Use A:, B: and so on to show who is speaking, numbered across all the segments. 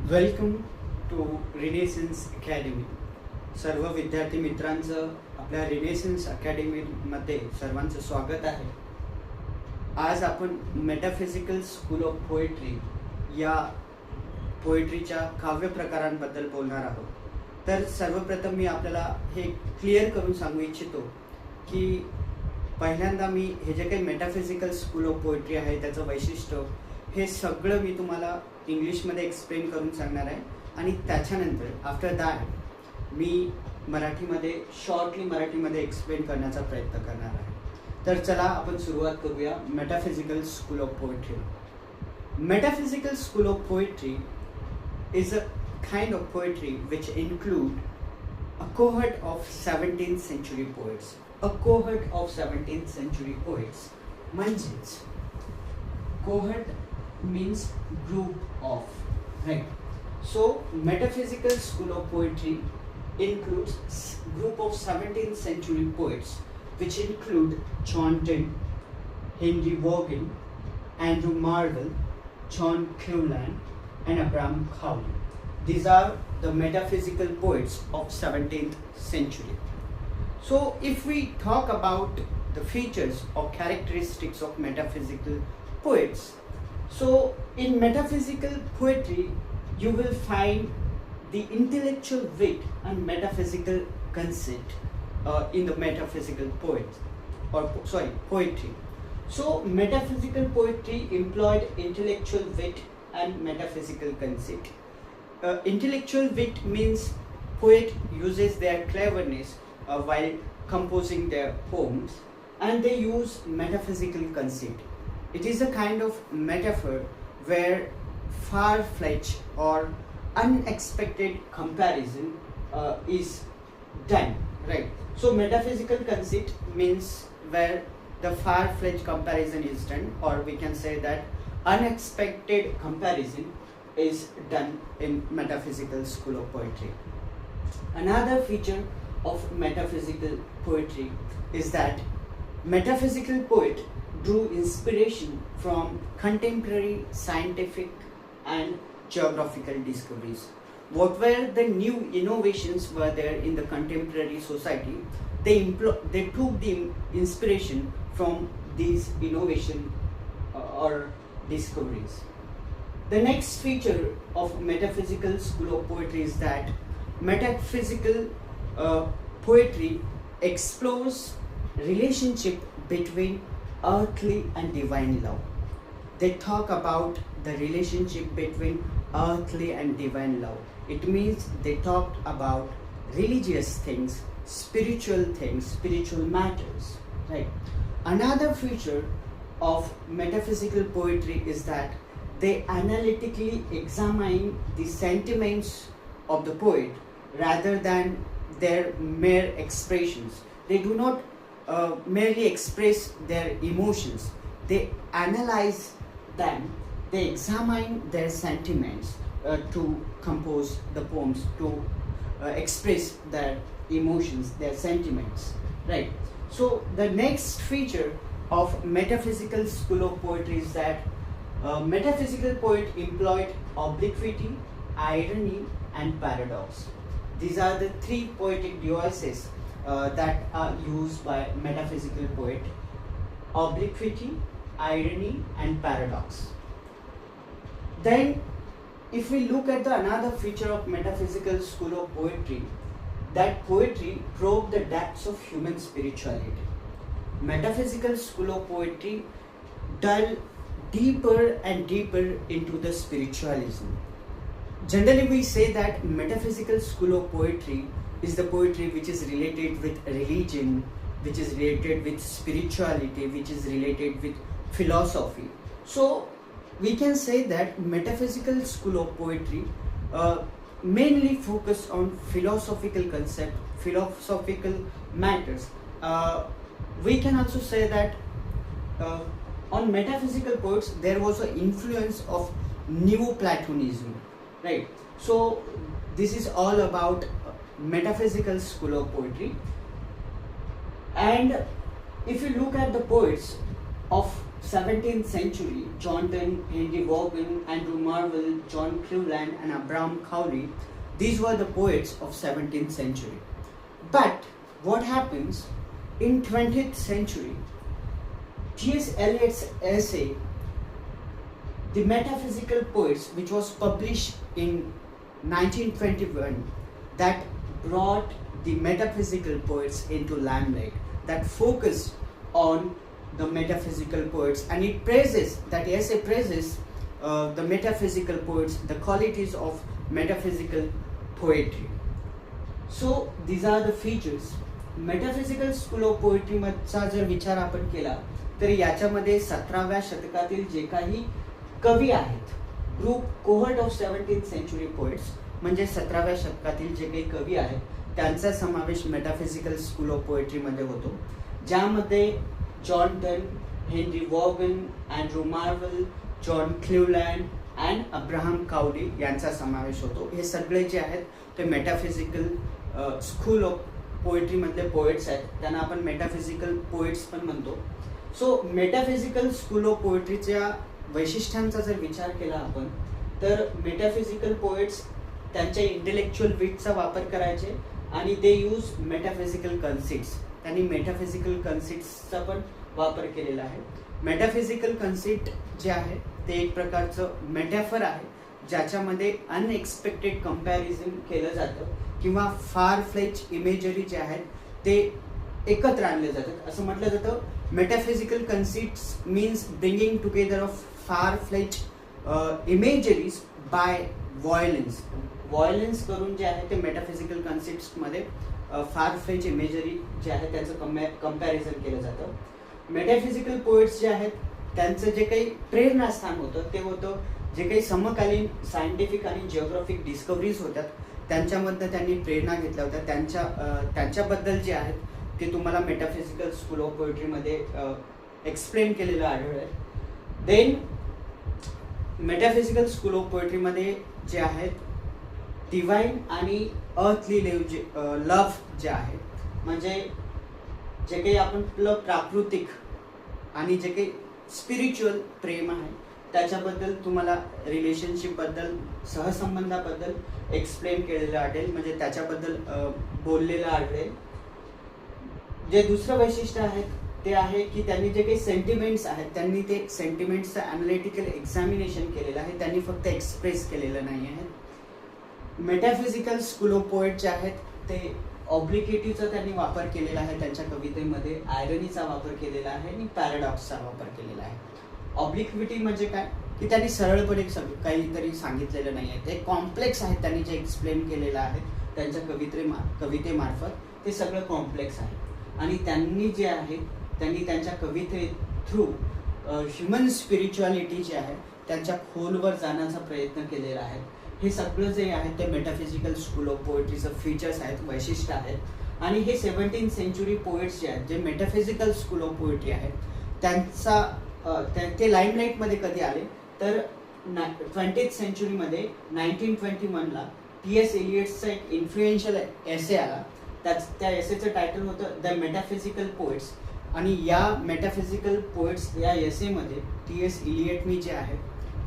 A: Welcome to Renaissance Academy. सर्व विद्यार्थी मित्रांचं आपल्या रिनेसन्स अकॅडमीमध्ये सर्वांचं स्वागत आहे. आज आपण मेटाफिजिकल स्कूल ऑफ पोएट्री या पोएट्रीच्या काव्य प्रकारांबद्दल बोलणार आहोत. तर सर्वप्रथम मी आपल्याला हे क्लिअर करून सांगू इच्छितो की पहिल्यांदा मी हे जे काही मेटाफिजिकल स्कूल ऑफ पोएट्री आहे त्याचं वैशिष्ट्य हे सगळं मी तुम्हाला इंग्लिशमध्ये एक्सप्लेन करून सांगणार आहे आणि त्याच्यानंतर आफ्टर दॅट मी शॉर्टली मराठीमध्ये एक्सप्लेन करण्याचा प्रयत्न करणार आहे. तर चला आपण सुरुवात करूया metaphysical school of poetry. Metaphysical school of poetry is a kind of poetry which include a cohort of 17th century poets. A cohort of 17th century poets म्हणजेच cohort means group of, right? So metaphysical school of poetry includes group of 17th century poets which include John Donne, Henry Vaughan, Andrew Marvell, John Crewland and Abraham Cowley. These are the metaphysical poets of 17th century. So if we talk about the features or characteristics of metaphysical poets, so in metaphysical poetry you will find the intellectual wit and metaphysical conceit in the metaphysical poetry. So metaphysical poetry employed intellectual wit and metaphysical conceit. Intellectual wit means poet uses their cleverness while composing their poems, and they use metaphysical conceit. It is a kind of metaphor where far-fetched or unexpected comparison is done, right? So metaphysical conceit means where the far-fetched comparison is done, or we can say that unexpected comparison is done in metaphysical school of poetry. Another feature of metaphysical poetry is that metaphysical poet drew inspiration from contemporary scientific and geographical discoveries. What were the new innovations were there in the contemporary society, they took the inspiration from these innovation or discoveries. The next feature of metaphysical school of poetry is that metaphysical poetry explores relationship between earthly and divine love. They talk about the relationship between earthly and divine love. It means they talked about religious things, spiritual matters, right? Another feature of metaphysical poetry is that they analytically examine the sentiments of the poet rather than their mere expressions. They do not merely express their emotions. They analyze them, they examine their sentiments to compose the poems, to express their emotions, their sentiments, right? So the next feature of metaphysical school of poetry is that metaphysical poet employed obliquity, irony and paradox. These are the three poetic devices that are used by metaphysical poet: obliquity, irony and paradox. Then if we look at another feature of metaphysical school of poetry, that poetry probed the depths of human spirituality. Metaphysical school of poetry delved deeper and deeper into the spiritualism. Generally we say that metaphysical school of poetry is the poetry which is related with religion, which is related with spirituality, which is related with philosophy. So we can say that metaphysical school of poetry mainly focus on philosophical concept, philosophical matters. We can also say that on metaphysical poets there was an influence of Neoplatonism, right? So this is all about metaphysical school of poetry. And if you look at the poets of 17th century, John Donne, Henry Vaughan, Andrew Marvell, John Cleveland, and Abraham Cowley, these were the poets of 17th century. But what happens in 20th century? T.S. Eliot's essay, The Metaphysical Poets, which was published in 1921, that brought the metaphysical poets into limelight, that focused on the metaphysical poets, and it praises, that essay praises the metaphysical poets, the qualities of metaphysical poetry. So these are the features. Metaphysical school of poetry चा जर विचार आपण केला तर याच्यामध्ये 17व्या शतकातील जे काही कवी आहेत, group cohort of 17th century poets, म्हणजे 17व्या शतकातील जे काही कवी आहेत त्यांचा समावेश मेटाफिजिकल स्कूल ऑफ पोएट्री मध्ये होतो, ज्यामध्ये John Donne, Henry Vaughan, Andrew Marvell, John Cleveland and Abraham Cowley यांचा समावेश होतो. हे सगळे जे आहेत ते मेटाफिजिकल स्कूल ऑफ पोएट्री मधले पोएट्स आहेत, त्यांना आपण मेटाफिजिकल पोएट्स पण म्हणतो. सो मेटाफिजिकल स्कूल ऑफ पोएट्रीच्या वैशिष्ट्यांचा जर विचार केला आपण तर मेटाफिजिकल पोएट्स त्यांच्या इंटेलेक्च्युअल विटचा वापर करायचे आणि दे यूज मेटाफिजिकल कन्सेप्ट्स. त्यांनी मेटाफिजिकल कन्सेप्ट्सचा पण वापर केलेला आहे. मेटाफिजिकल कन्सेप्ट जे आहे ते एक प्रकारचं मेटाफर आहे, ज्याच्यामध्ये अनएक्सपेक्टेड कंपॅरिझन केलं जातं किंवा फार फ्लेच इमेजरी जे आहेत ते एकत्र आणले जातात. असं म्हटलं जातं metaphysical concepts means bringing together of far फ्लेच इमेजरीज बाय व्हायलन्स. व्हायलन्स करून जे आहे ते मेटाफिजिकल कन्सेप्ट्समध्ये फार फ्लेच इमेजरी जे आहे त्याचं कंपॅरिझन केलं जातं. मेटाफिजिकल पोएट्स जे आहेत त्यांचं जे काही प्रेरणास्थान होतं ते होतं जे काही समकालीन सायंटिफिक आणि जिओग्राफिक डिस्कव्हरीज होत्या त्यांच्यामधनं त्यांनी प्रेरणा घेतल्या होत्या. त्यांच्याबद्दल जे आहेत ते तुम्हाला मेटाफिजिकल स्कूल ऑफ पोएट्रीमध्ये एक्सप्लेन केलेलं आढळेल. देन मेटाफिजिकल स्कूल ऑफ पोएट्रीमध्ये जे आहेत डिवाइन आणि अर्थली लव्ह जे आहे, म्हणजे जे काही आपण प्राकृतिक आणि जे काही स्पिरिच्युअल प्रेम आहे त्याच्याबद्दल तुम्हाला रिलेशनशिपबद्दल, सहसंबंधाबद्दल एक्सप्लेन केलेलं आढळेल, म्हणजे त्याच्याबद्दल बोललेलं आढळेल. जे दुसरं वैशिष्ट्य आहे ते आहे की त्यांनी जे काही सेंटिमेंट्स आहेत त्यांनी ते सेंटिमेंट्सचं ॲनालिटिकल एक्झामिनेशन केलेलं आहे, त्यांनी फक्त एक्सप्रेस केलेलं नाही आहे. मेटाफिजिकल स्कूल ऑफ पोएट जे आहेत ते ऑब्लिक्विटीचा त्यांनी वापर केलेला आहे त्यांच्या कवितेमध्ये, आयरनीचा वापर केलेला आहे आणि पॅराडॉक्सचा वापर केलेला आहे. ऑब्लिक्विटी म्हणजे काय की त्यांनी सरळपणे काहीतरी सांगितलेलं नाही आहे, ते कॉम्प्लेक्स आहेत, त्यांनी जे एक्सप्लेन केलेलं आहे त्यांच्या कवितेमार्फत ते सगळं कॉम्प्लेक्स आहे. आणि त्यांनी जे आहे त्यांनी त्यांच्या कविते थ्रू ह्युमन स्पिरिच्युअलिटी जे आहे त्यांच्या खोलवर जाण्याचा प्रयत्न केलेला आहे. हे सगळं जे आहे ते मेटाफिजिकल स्कूल ऑफ पोएट्रीचं फीचर्स आहेत, वैशिष्ट्य आहेत. आणि हे 17th सेंचुरी पोएट्स जे आहेत, जे मेटाफिजिकल स्कूल ऑफ पोएट्री आहेत, त्यांचा ते लाईमलाईटमध्ये कधी आले तर 20th सेंचुरीमध्ये 1921ला T.S. एलियट्सचा एक इन्फ्लुएन्शियल एसे आला. त्या एसेचं टायटल होतं द मेटाफिजिकल पोएट्स. आणि या मेटाफिजिकल पोएट्स या एसेमध्ये T.S. एलियटनी जे आहे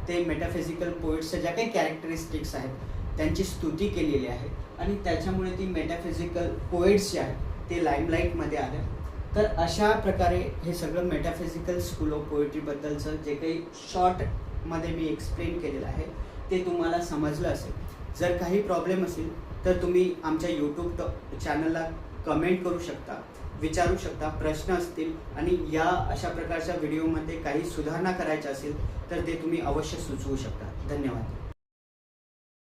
A: ते मेटाफिजिकल पोएट्सच्या ज्या काही कॅरेक्टरिस्टिक्स आहेत त्यांची स्तुती केलेली आहे आणि त्याच्यामुळे ती मेटाफिजिकल पोएट्स जे आहेत ते लाईमलाईटमध्ये आले. तर अशा प्रकारे हे सगळं मेटाफिजिकल स्कूल ऑफ पोएट्रीबद्दलचं जे काही शॉर्टमध्ये मी एक्सप्लेन केलेलं आहे ते तुम्हाला समजलं असेल. जर काही प्रॉब्लेम असेल तर तुम्ही आमच्या यूट्यूब चॅनलला कमेंट करू शकता, विचारू शकता, प्रश्न असतील आणि या अशा प्रकारच्या व्हिडिओमध्ये काही सुधारणा करायच्या असेल तर ते तुम्ही अवश्य सुचवू शकता. धन्यवाद.